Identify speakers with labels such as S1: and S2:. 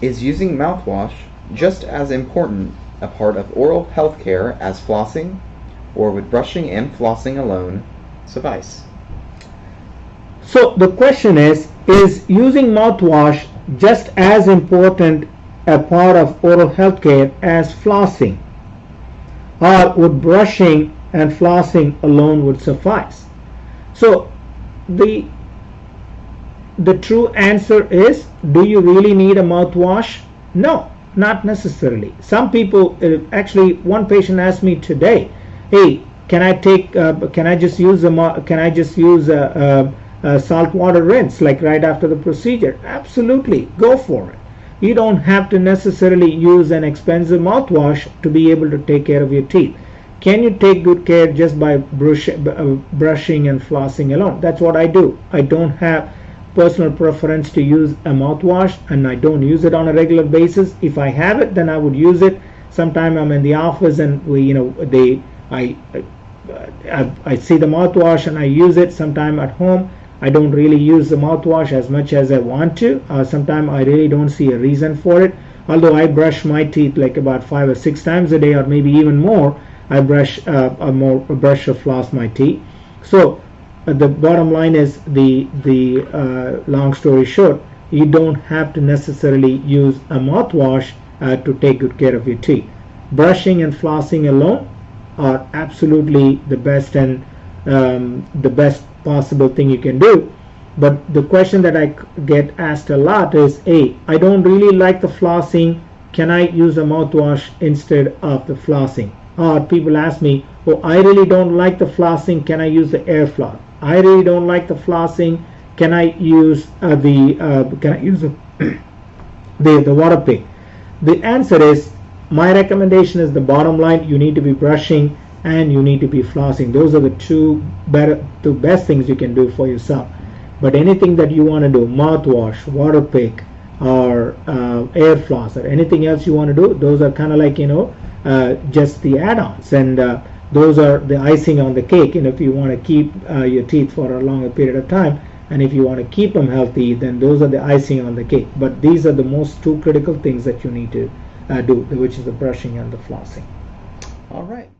S1: Is using mouthwash just as important a part of oral health care as flossing, or would brushing and flossing alone suffice?
S2: So the question is using mouthwash just as important a part of oral health care as flossing, or would brushing and flossing alone would suffice? So the true answer is, do you really need a mouthwash? No, not necessarily. Some people, actually one patient asked me today, hey, can I just use a salt water rinse like right after the procedure? Absolutely, go for it. You don't have to necessarily use an expensive mouthwash to be able to take care of your teeth. Can you take good care just by brushing and flossing alone? That's what I do. I don't have personal preference to use a mouthwash, and I don't use it on a regular basis. If I have it, then I would use it. Sometime I'm in the office and I see the mouthwash and I use it. Sometime at home I don't really use the mouthwash as much as I want to. Sometimes I really don't see a reason for it. Although I brush my teeth like about 5 or 6 times a day, or maybe even more, I brush or floss my teeth. So the bottom line is, the long story short, you don't have to necessarily use a mouthwash to take good care of your teeth. Brushing and flossing alone are absolutely the best and the best possible thing you can do. But the question that I get asked a lot is, hey, I don't really like the flossing, can I use a mouthwash instead of the flossing? Or people ask me, oh, I really don't like the flossing, can I use the air floss? I really don't like the flossing, can I use the water pick? The answer is, my recommendation is, the bottom line, you need to be brushing and you need to be flossing. Those are the two best things you can do for yourself. But anything that you want to do, mouthwash, water pick, or air floss, or anything else you want to do, those are kind of like, just the add-ons, and those are the icing on the cake. And if you want to keep your teeth for a longer period of time, and if you want to keep them healthy, then those are the icing on the cake. But these are the most two critical things that you need to do, which is the brushing and the flossing.
S1: All right.